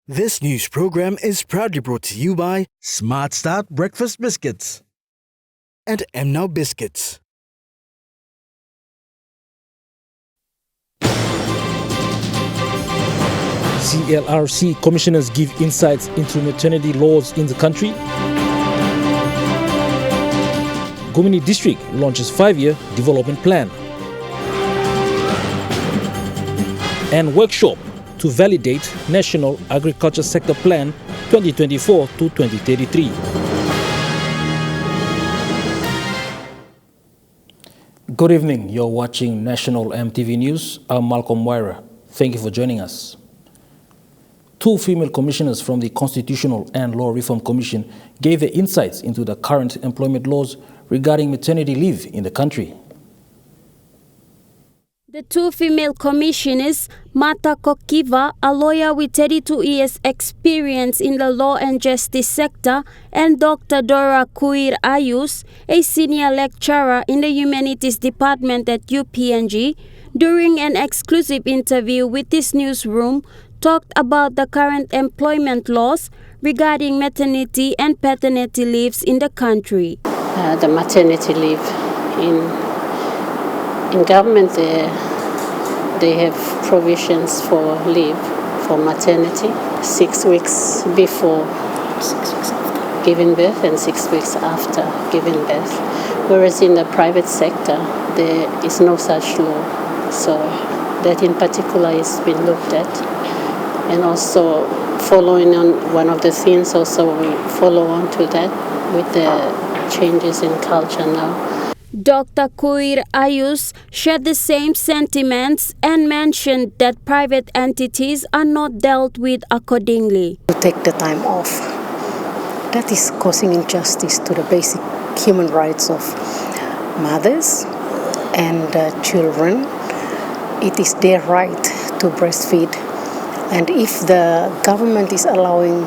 This news program is proudly brought to you by Smart Start Breakfast Biscuits and Now Biscuits. CLRC commissioners give insights into maternity laws in the country. Gumini District launches 5-year development plan. And workshop to validate National Agriculture Sector Plan 2024 to 2033. Good evening. You're watching National EMTV News. I'm Malcolm Wyra. Thank you for joining us. 2 female commissioners from the Constitutional and Law Reform Commission gave their insights into the current employment laws regarding maternity leave in the country. The 2 female commissioners, Mata Kokiva, a lawyer with 32 years experience in the law and justice sector, and Dr. Dora Kuir Ayus, a senior lecturer in the humanities department at UPNG, during an exclusive interview with this newsroom, talked about the current employment laws regarding maternity and paternity leaves in the country. The maternity leave in government, they have provisions for leave for maternity, 6 weeks before giving birth and 6 weeks after giving birth. Whereas in the private sector, there is no such law. So that in particular has been looked at. And also following on one of the things, also we follow on to that with the changes in culture now. Dr. Kuir Ayus shared the same sentiments and mentioned that private entities are not dealt with accordingly. To take the time off, that is causing injustice to the basic human rights of mothers and children. It is their right to breastfeed. And if the government is allowing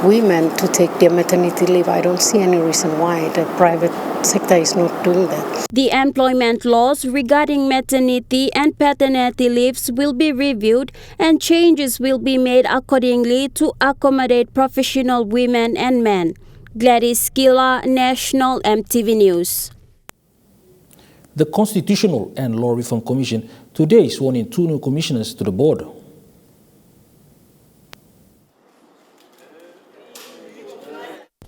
women to take their maternity leave, I don't see any reason why the private sector is not doing that. The employment laws regarding maternity and paternity leaves will be reviewed and changes will be made accordingly to accommodate professional women and men. Gladys Skilla, National EMTV News. The Constitutional and Law Reform Commission today sworn in 2 new commissioners to the board.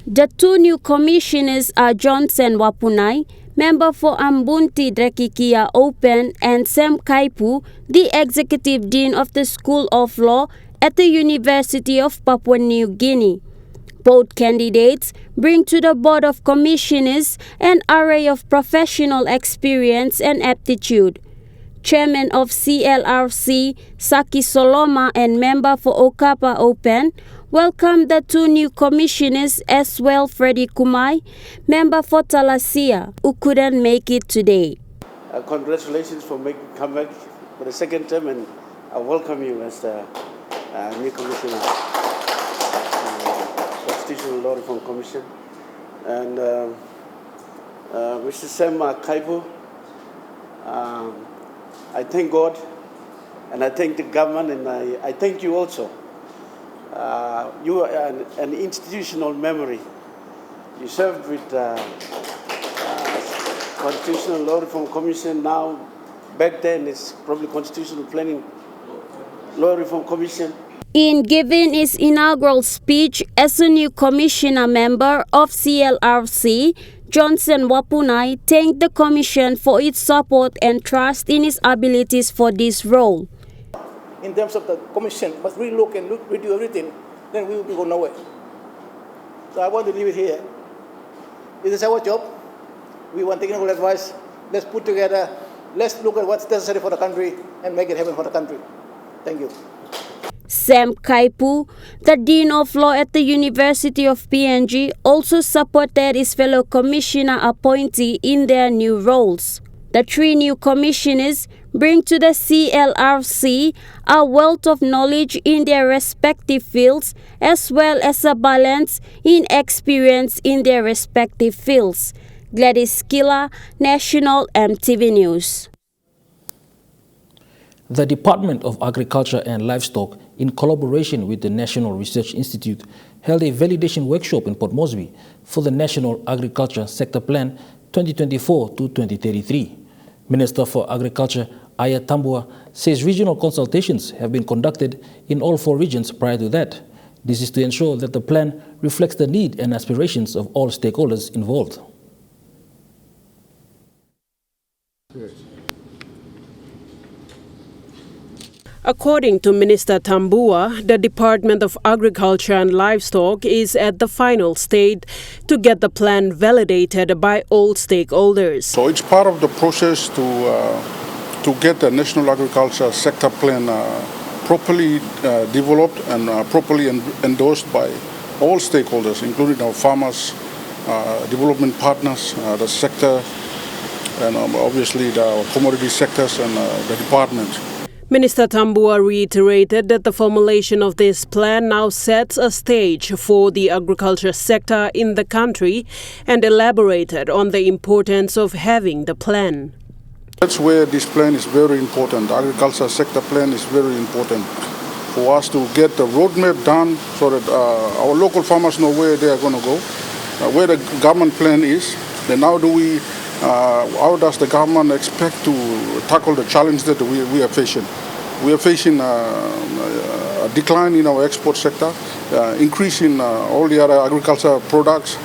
The 2 new commissioners are Johnson Wapunai, member for Ambunti Drekikia Open, and Sam Kaipu, the Executive Dean of the School of Law at the University of Papua New Guinea. Both candidates bring to the Board of Commissioners an array of professional experience and aptitude. Chairman of CLRC, Saki Soloma, and member for Okapa Open, welcomed the 2 new commissioners, as well Freddie Kumai, member for Talasia, who couldn't make it today. Congratulations for coming back for the second term, and I welcome you as the new commissioner, Constitutional Law Reform Commission. And Mr. Sam Kaipu, I thank God, and I thank the government, and I thank you also. You are an institutional memory. You served with Constitutional Law Reform Commission. Now, back then, it's probably Constitutional Planning Law Reform Commission. In giving his inaugural speech as a new commissioner member of CLRC, Johnson Wapunai thanked the commission for its support and trust in his abilities for this role. In terms of the commission, must really look and redo everything, then we will go nowhere. So I want to leave it here. This is our job. We want technical advice. Let's put together, let's look at what's necessary for the country and make it happen for the country. Thank you. Sam Kaipu, the Dean of Law at the University of PNG, also supported his fellow commissioner appointee in their new roles. The 3 new commissioners bring to the CLRC a wealth of knowledge in their respective fields, as well as a balance in experience in their respective fields. Gladys Skilla, National EMTV News. The Department of Agriculture and Livestock in collaboration with the National Research Institute, held a validation workshop in Port Moresby for the National Agriculture Sector Plan 2024 to 2033. Minister for Agriculture Aya Tambua says regional consultations have been conducted in all 4 regions prior to that. This is to ensure that the plan reflects the need and aspirations of all stakeholders involved. According to Minister Tambua, the Department of Agriculture and Livestock is at the final stage to get the plan validated by all stakeholders. So it's part of the process to get the National Agriculture Sector Plan properly developed and properly endorsed by all stakeholders, including our farmers, development partners, the sector, and obviously the commodity sectors and the department. Minister Tambua reiterated that the formulation of this plan now sets a stage for the agriculture sector in the country and elaborated on the importance of having the plan. That's where this plan is very important. The agriculture sector plan is very important for us to get the roadmap done so that our local farmers know where they are going to go, where the government plan is. Then how does the government expect to tackle the challenge that we are facing? We are facing a decline in our export sector, increase in all the other agricultural products.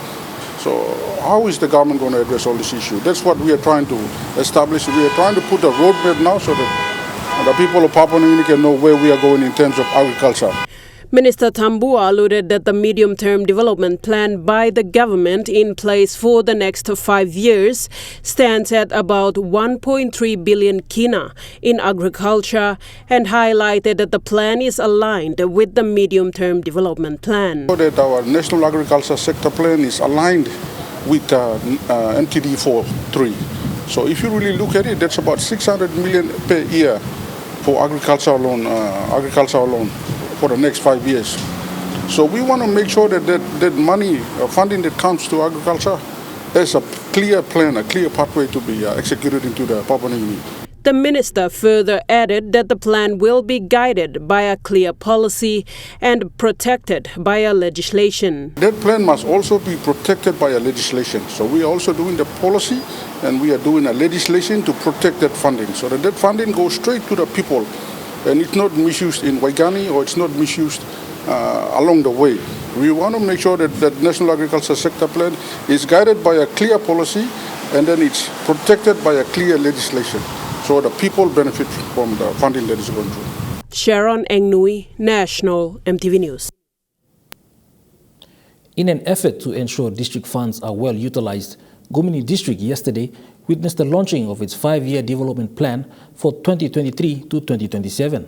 So how is the government going to address all this issue? That's what we are trying to establish. We are trying to put a roadmap now so that the people of Papua New Guinea can know where we are going in terms of agriculture. Minister Tambua alluded that the medium-term development plan by the government in place for the next 5 years stands at about 1.3 billion kina in agriculture and highlighted that the plan is aligned with the medium-term development plan. So that our National Agriculture Sector Plan is aligned with MTD 4.3. So if you really look at it, that's about 600 million per year for agriculture alone. For the next 5 years. So we want to make sure that money, funding that comes to agriculture, there's a clear plan, a clear pathway to be executed into the Papua New Guinea. The minister further added that the plan will be guided by a clear policy and protected by a legislation. That plan must also be protected by a legislation. So we are also doing the policy and we are doing a legislation to protect that funding so that funding goes straight to the people. And it's not misused in Waigani or it's not misused along the way. We want to make sure that the National Agriculture Sector Plan is guided by a clear policy and then it's protected by a clear legislation so the people benefit from the funding that is going through. Sharon Engnui, National EMTV News. In an effort to ensure district funds are well utilized, Gumini District yesterday witnessed the launching of its 5-year development plan for 2023 to 2027.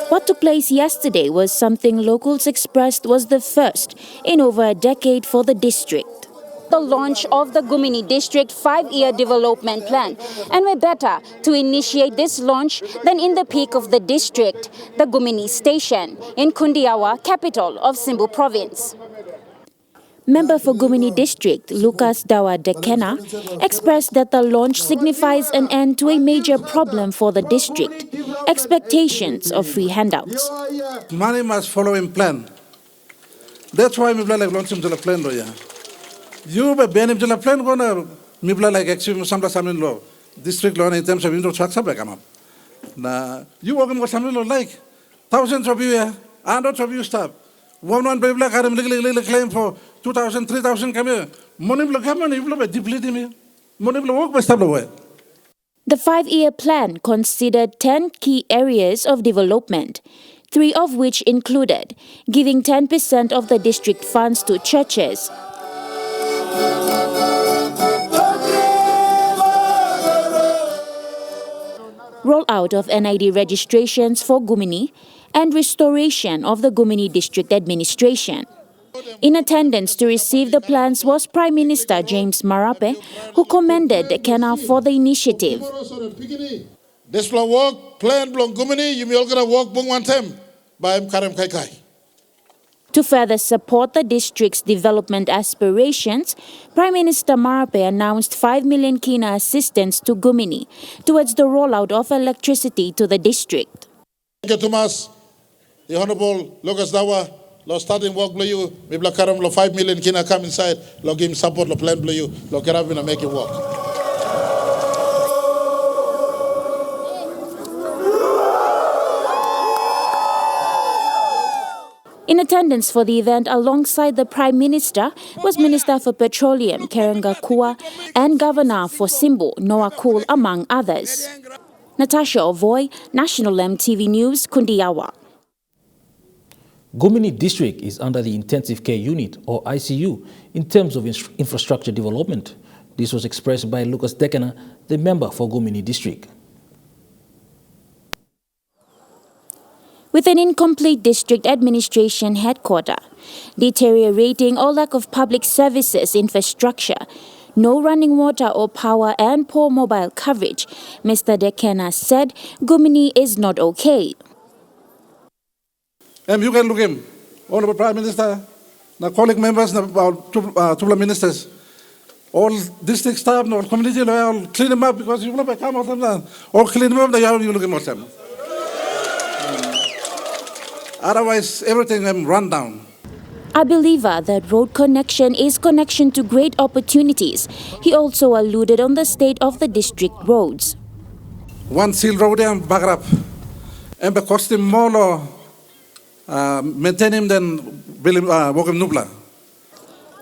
What took place yesterday was something locals expressed was the first in over a decade for the district. The launch of the Gumini District 5-year development plan. And we're better to initiate this launch than in the peak of the district, the Gumini Station in Kundiawa, capital of Simbu Province. Member for Gumini District, Lucas Dawa Dekena, expressed that the launch signifies an end to a major problem for the district, expectations of free handouts. Money must follow in plan. That's why we like launching the plan. You be benim jala plan gonna mibla like actually samla samin law district law in terms of infrastructure back na you work in samin law like thousands of you hundreds of you staff one people karam legally claim for 2,000 3,000 come here money block money block deeply me money block work by staff law. The 5-year plan considered 10 key areas of development, 3 of which included giving 10% of the district funds to churches, rollout of NID registrations for Gumini, and restoration of the Gumini District Administration. In attendance to receive the plans was Prime Minister James Marape, who commended Kena for the initiative. This will work, plan Blong Gumini, you will gonna work Bung one time by Karam Kai Kai. To further support the district's development aspirations, Prime Minister Marape announced 5 million kina assistance to Gumini towards the rollout of electricity to the district. Thank you, Thomas. The Honorable Lucas Dawa, lo starting work blue you, mi blakaram lo 5 million kina come inside, lo give him support lo plan blue you, lo kerabina make it work. In attendance for the event alongside the Prime Minister was Minister for Petroleum Kerenga Kua and Governor for Simbo Noah Cool, among others. Natasha Ovoy, National EMTV News, Kundiawa. Gumini District is under the Intensive Care Unit, or ICU, in terms of infrastructure development. This was expressed by Lucas Dekena, the member for Gumini District. With an incomplete district administration headquarter, deteriorating or lack of public services infrastructure, no running water or power and poor mobile coverage, Mr. Dekena said Gumini is not okay. You can look him, Honorable Prime Minister, the colleague members, two ministers, all district staff, all community, all clean them up because you will come out of them. All clean them up, you look at them. Otherwise, everything will run down. A believer that road connection is connection to great opportunities. He also alluded on the state of the district roads. One seal road and back up. And the cost him more maintain him than walk him nubla.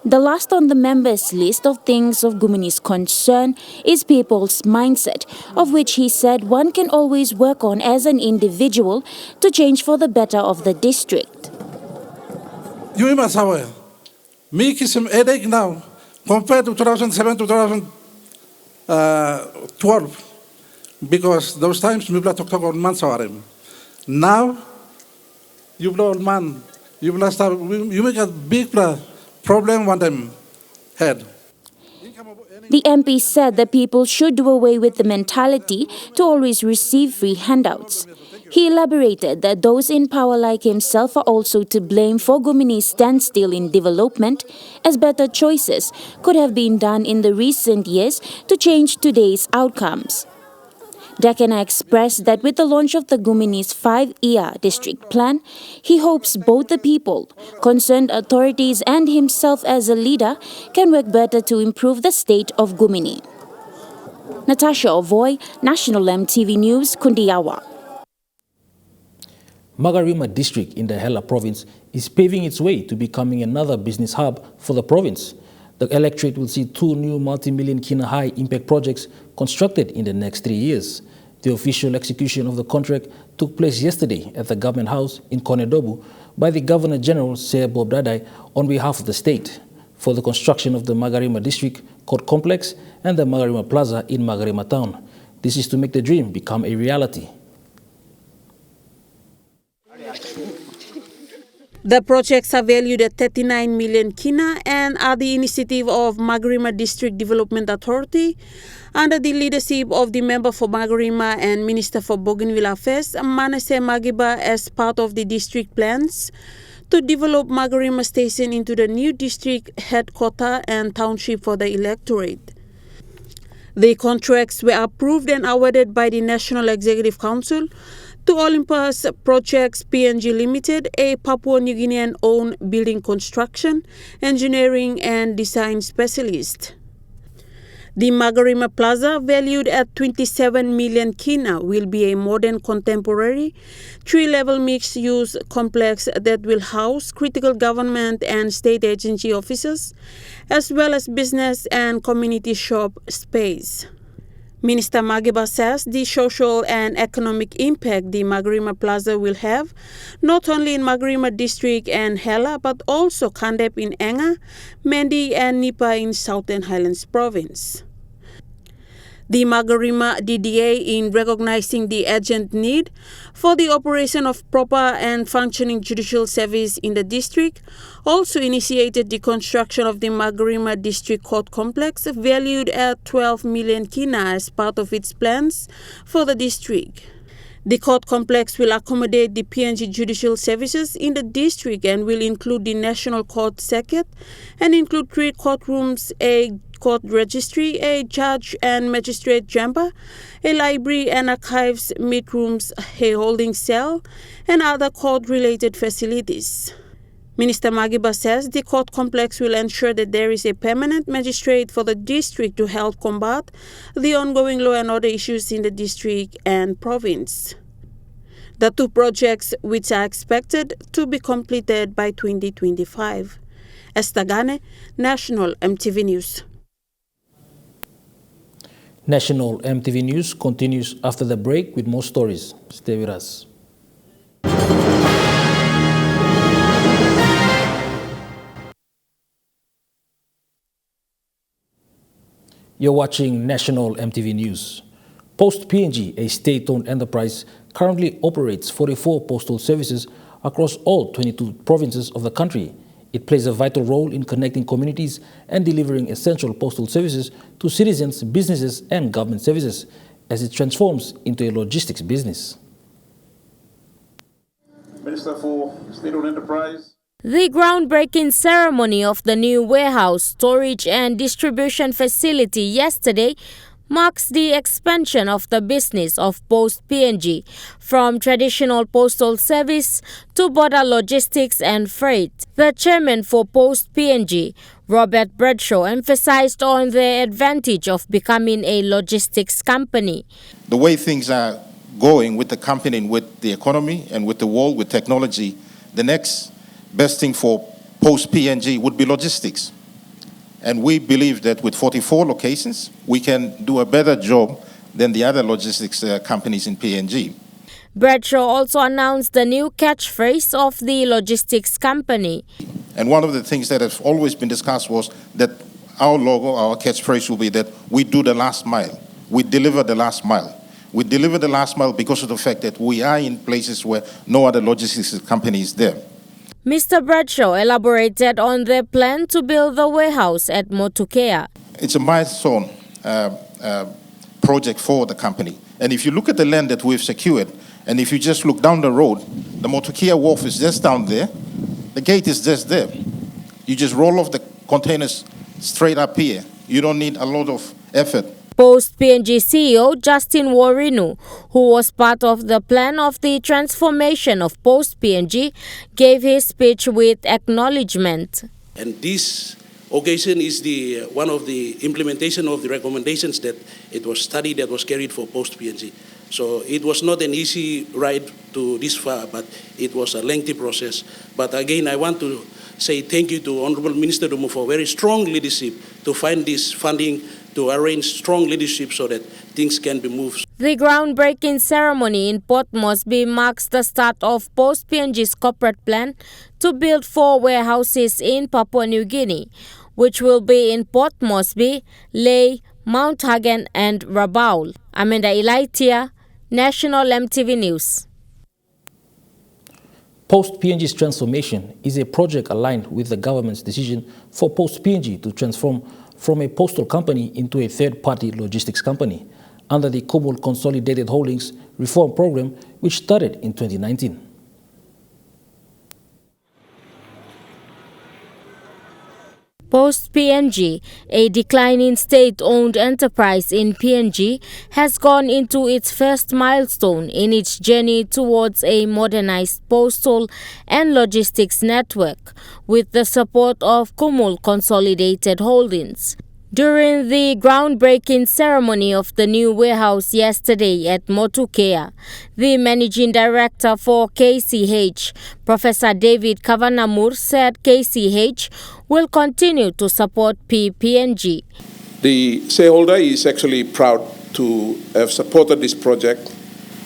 The last on the members' list of things of Gumini's concern is people's mindset, of which he said one can always work on as an individual to change for the better of the district. You must have me kiss him headache now compared to 2007 to 2012 because those times we talk about months about him. Now you blow man, you make a big problem one time had. The MP said that people should do away with the mentality to always receive free handouts. He elaborated that those in power like himself are also to blame for Gumini's standstill in development, as better choices could have been done in the recent years to change today's outcomes. Dekena expressed that with the launch of the Gumini's 5-year district plan, he hopes both the people, concerned authorities and himself as a leader can work better to improve the state of Gumini. Natasha Ovoy, National EMTV News, Kundiawa. Magarima district in the Hela province is paving its way to becoming another business hub for the province. The electorate will see 2 new multi-million kina high impact projects constructed in the next 3 years. The official execution of the contract took place yesterday at the Government House in Konedobu by the Governor General, Sir Bob Dadai, on behalf of the state for the construction of the Magarima District Court Complex and the Magarima Plaza in Magarima Town. This is to make the dream become a reality. The projects are valued at 39 million kina and are the initiative of Magarima District Development Authority under the leadership of the member for Magarima and Minister for Bougainville Affairs, Manasseh Magiba, as part of the district plans to develop Magarima Station into the new district headquarters and township for the electorate. The contracts were approved and awarded by the National Executive Council to Olympus Projects PNG Limited, a Papua New Guinean-owned building construction, engineering and design specialist. The Magarima Plaza, valued at 27 million kina, will be a modern contemporary 3-level mixed-use complex that will house critical government and state agency offices, as well as business and community shop space. Minister Magiba says the social and economic impact the Magarima Plaza will have, not only in Magarima District and Hela, but also Kandep in Enga, Mendi and Nipa in Southern Highlands Province. The Magarima DDA, in recognizing the urgent need for the operation of proper and functioning judicial service in the district, also initiated the construction of the Magarima District Court Complex, valued at 12 million kina as part of its plans for the district. The court complex will accommodate the PNG judicial services in the district and will include the National Court Circuit and include 3 courtrooms, a court registry, a judge and magistrate chamber, a library and archives, meet rooms, a holding cell, and other court-related facilities. Minister Magiba says the court complex will ensure that there is a permanent magistrate for the district to help combat the ongoing law and order issues in the district and province. The 2 projects, which are expected to be completed by 2025. Esther Gane, National EMTV News. National EMTV News continues after the break with more stories. Stay with us. You're watching National EMTV News. Post PNG, a state-owned enterprise, currently operates 44 postal services across all 22 provinces of the country. It plays a vital role in connecting communities and delivering essential postal services to citizens, businesses, and government services as it transforms into a logistics business. Minister for State-owned Enterprise. The groundbreaking ceremony of the new warehouse, storage and distribution facility yesterday marks the expansion of the business of Post PNG from traditional postal service to border logistics and freight. The chairman for Post PNG, Robert Bradshaw, emphasized on the advantage of becoming a logistics company. The way things are going with the company and with the economy and with the world, with technology, the next best thing for Post PNG would be logistics. And we believe that with 44 locations, we can do a better job than the other logistics companies in PNG. Bradshaw also announced the new catchphrase of the logistics company. And one of the things that has always been discussed was that our logo, our catchphrase will be that we do the last mile. We deliver the last mile. We deliver the last mile because of the fact that we are in places where no other logistics company is there. Mr. Bradshaw elaborated on their plan to build the warehouse at Motukea. It's a milestone project for the company. And if you look at the land that we've secured, and if you just look down the road, the Motukea wharf is just down there. The gate is just there. You just roll off the containers straight up here. You don't need a lot of effort. Post PNG CEO Justin Warinu, who was part of the plan of the transformation of Post PNG, gave his speech with acknowledgement. And this occasion is one of the implementation of the recommendations that it was studied, that was carried for Post PNG. So it was not an easy ride to this far, but it was a lengthy process. But again, I want to say thank you to Honorable Minister Dumu for very strong leadership to find this funding, to arrange strong leadership so that things can be moved. The groundbreaking ceremony in Port Moresby marks the start of Post PNG's corporate plan to build 4 warehouses in Papua New Guinea, which will be in Port Moresby, Lae, Mount Hagen and Rabaul. Amanda Ilaitia, National EMTV News. Post PNG's transformation is a project aligned with the government's decision for Post PNG to transform from a postal company into a third-party logistics company under the Kumul Consolidated Holdings Reform Program, which started in 2019. Post PNG, a declining state-owned enterprise in PNG, has gone into its first milestone in its journey towards a modernized postal and logistics network with the support of Kumul Consolidated Holdings. During the groundbreaking ceremony of the new warehouse yesterday at Motukea, the managing director for KCH, Professor David Kavanamur, said KCH will continue to support PPNG. The shareholder is actually proud to have supported this project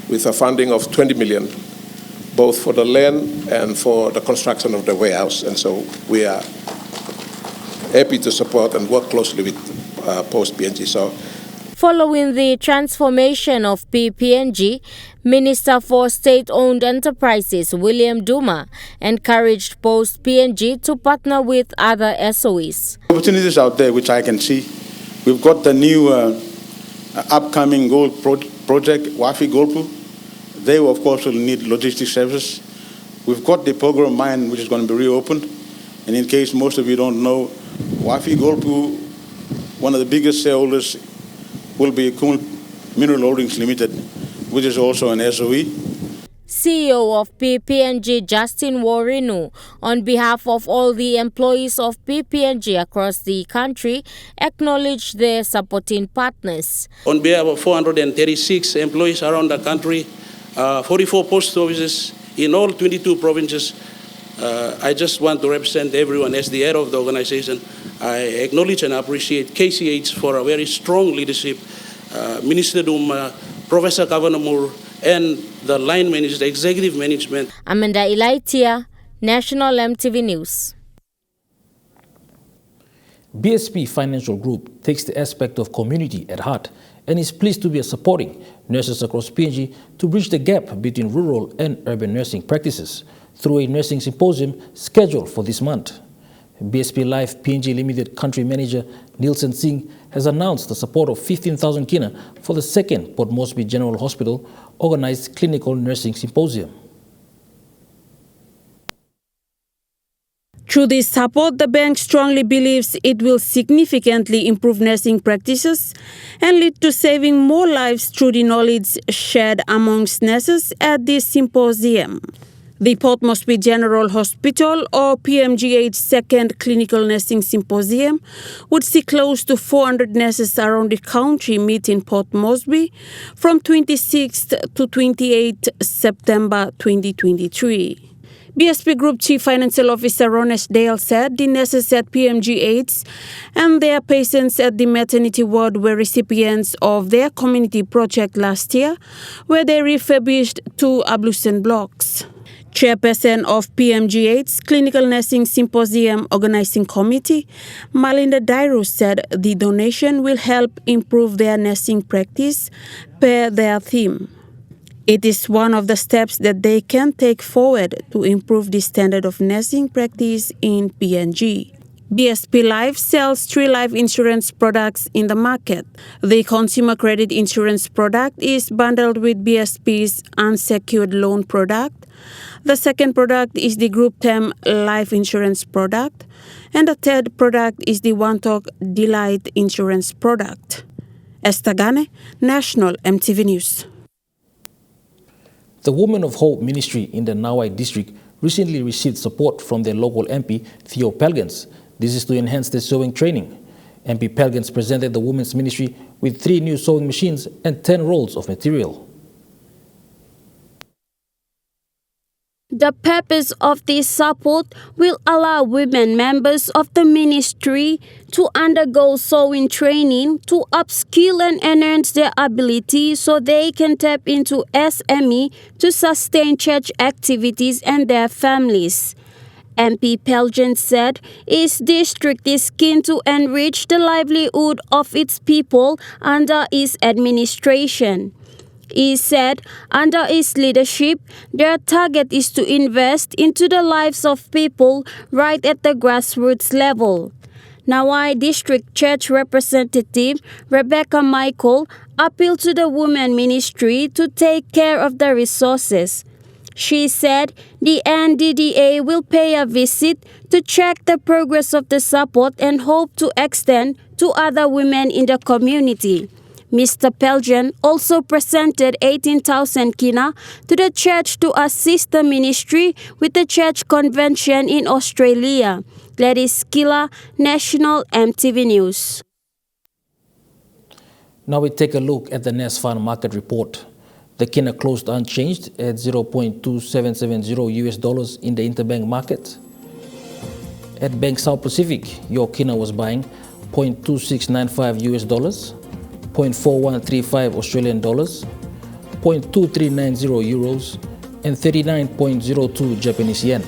with a funding of 20 million, both for the land and for the construction of the warehouse. And so we are happy to support and work closely with Post PNG. Following the transformation of PPNG, Minister for State-Owned Enterprises William Duma encouraged Post PNG to partner with other SOEs. Opportunities out there which I can see. We've got the new upcoming gold project, Wafi Gold Pool. they, of course, will need logistics services. We've got the program mine, which is going to be reopened. And in case most of you don't know, Wafi Golpu, one of the biggest shareholders, will be Kumul Mineral Holdings Limited, which is also an SOE. CEO of PPNG Justin Warinu, on behalf of all the employees of PPNG across the country, acknowledged their supporting partners. On behalf of 436 employees around the country, 44 post offices in all 22 provinces, I just want to represent everyone as the head of the organization. I acknowledge and appreciate KCH for a very strong leadership, Minister Duma, Professor Kavanamur, and the line management, executive management. Amanda Ilaitia, National MTV News. BSP Financial Group takes the aspect of community at heart and is pleased to be supporting nurses across PNG to bridge the gap between rural and urban nursing practices through a nursing symposium scheduled for this month. BSP Life PNG Limited Country Manager Nielsen Singh has announced the support of 15,000 kina for the second Port Moresby General Hospital organized clinical nursing symposium. Through this support, the bank strongly believes it will significantly improve nursing practices and lead to saving more lives through the knowledge shared amongst nurses at this symposium. The Port Moresby General Hospital, or PMGH Second Clinical Nursing Symposium, would see close to 400 nurses around the country meet in Port Moresby from 26th to 28th September 2023. BSP Group Chief Financial Officer Ronesh Dale said the nurses at PMGH and their patients at the maternity ward were recipients of their community project last year, where they refurbished 2 ablution blocks. Chairperson of PMGH's Clinical Nursing Symposium Organizing Committee, Malinda Dairo, said the donation will help improve their nursing practice per their theme. It is one of the steps that they can take forward to improve the standard of nursing practice in PNG. BSP Life sells 3 life insurance products in the market. The consumer credit insurance product is bundled with BSP's unsecured loan product. The second product is the group term life insurance product. And the third product is the One Talk Delight insurance product. Esther Gane, National MTV News. The Women of Hope Ministry in the Nawai district recently received support from their local MP, Theo Pelgans. This is to enhance their sewing training. MP Pelgans presented the Women's Ministry with 3 new sewing machines and 10 rolls of material. The purpose of this support will allow women members of the ministry to undergo sewing training to upskill and enhance their ability so they can tap into SME to sustain church activities and their families. MP Pelgent said his district is keen to enrich the livelihood of its people under his administration. He said under his leadership, their target is to invest into the lives of people right at the grassroots level. Nawai District Church Representative Rebecca Michael appealed to the Women Ministry to take care of the resources. She said the NDDA will pay a visit to check the progress of the support and hope to extend to other women in the community. Mr. Pelgen also presented 18,000 kina to the church to assist the ministry with the church convention in Australia. Gladys Kila, National MTV News. Now we take a look at the NASFAN market report. The kina closed unchanged at $0.2770 in the interbank market. At Bank South Pacific, your kina was buying $0.2695, 0.4135 Australian dollars, 0.2390 euros, and 39.02 Japanese yen.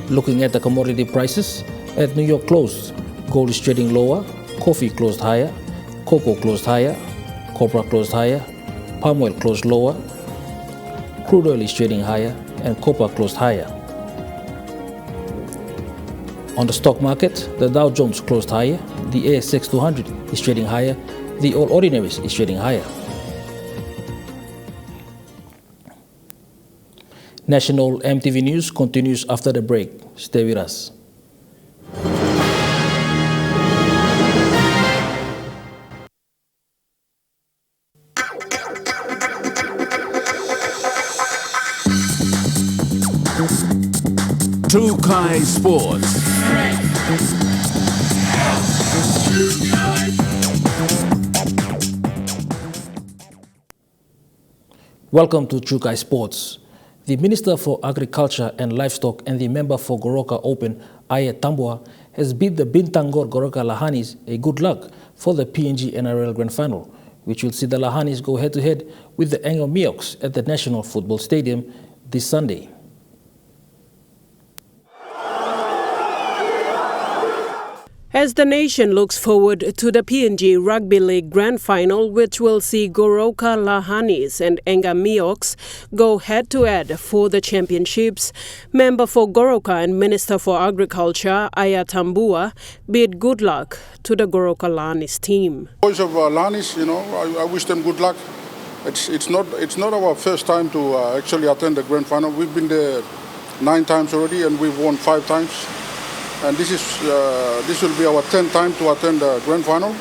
Looking at the commodity prices, at New York closed, gold is trading lower, coffee closed higher, cocoa closed higher, copra closed higher, palm oil closed lower, crude oil is trading higher, and copper closed higher. On the stock market, the Dow Jones closed higher, the ASX 200 is trading higher, the All Ordinaries is trading higher. National MTV News continues after the break. Stay with us. Trukai Sports. Welcome to Trukai Sports. The Minister for Agriculture and Livestock and the member for Goroka Open, Aya Tambua, has bid the Bintangor Goroka Lahanis a good luck for the PNG NRL Grand Final, which will see the Lahanis go head-to-head with the Anglo Miocs at the National Football Stadium this Sunday. As the nation looks forward to the PNG Rugby League Grand Final, which will see Goroka Lahanis and Enga Miocs go head-to-head for the championships, member for Goroka and Minister for Agriculture, Aya Tambua, bid good luck to the Goroka Lahanis team. Boys of Lahanis, I wish them good luck. It's not our first time to actually attend the Grand Final. We've been there 9 times already and we've won 5 times. And this will be our 10th time to attend the Grand Final.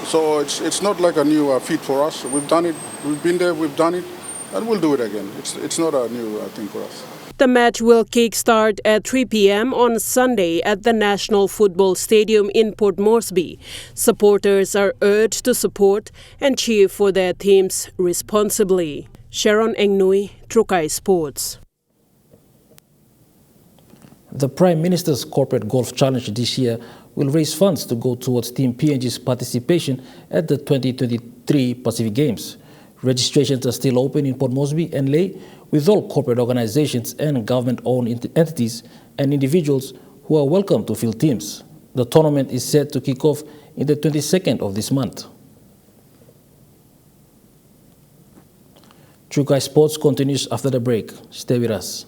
So it's not like a new feat for us. We've done it, we've been there, we've done it, and we'll do it again. It's not a new thing for us. The match will kick-start at 3 p.m. on Sunday at the National Football Stadium in Port Moresby. Supporters are urged to support and cheer for their teams responsibly. Sharon Engnui, Trukai Sports. The Prime Minister's Corporate Golf Challenge this year will raise funds to go towards Team PNG's participation at the 2023 Pacific Games. Registrations are still open in Port Moresby and Lae, with all corporate organizations and government-owned entities and individuals who are welcome to field teams. The tournament is set to kick off in the 22nd of this month. Trukai Sports continues after the break. Stay with us.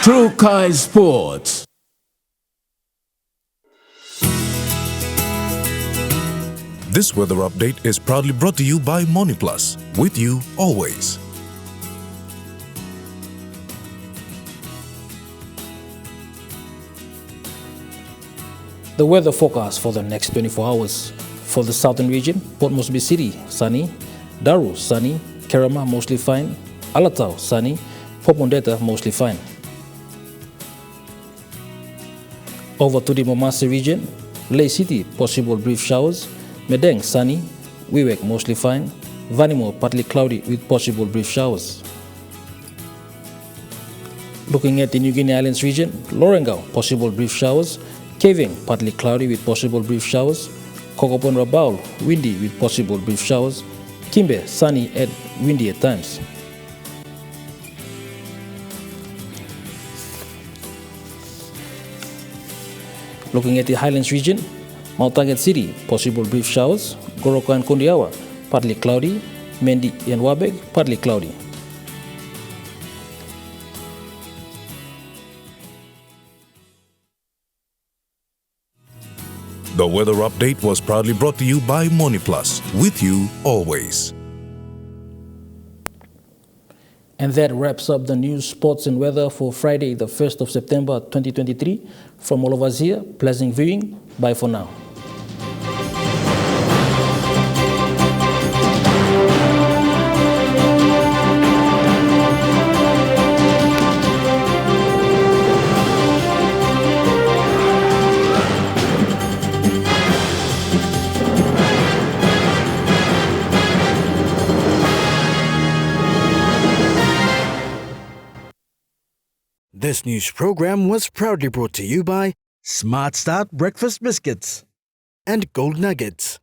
Trukai Sports. This weather update is proudly brought to you by MoniPlus, with you always. The weather forecast for the next 24 hours. For the southern region, Port Moresby City, sunny. Daru, sunny. Kerama, mostly fine. Alatau, sunny. Popondetta, mostly fine. Over to the Momase region, Lae City, possible brief showers. Medeng, sunny. Wewak, mostly fine. Vanimo, partly cloudy with possible brief showers. Looking at the New Guinea Islands region, Lorengau, possible brief showers. Keving, partly cloudy with possible brief showers. Kokopon Rabaul, windy with possible brief showers. Kimbe, sunny and windy at times. Looking at the Highlands region, Mount Target City, possible brief showers. Goroka and Kondiawa, partly cloudy. Mendi and Wabeg, partly cloudy. The weather update was proudly brought to you by MoniPlus, with you always. And that wraps up the news, sports and weather for Friday, the 1st of September 2023. From all of us here, pleasant viewing. Bye for now. This news program was proudly brought to you by Smart Start Breakfast Biscuits and Gold Nuggets.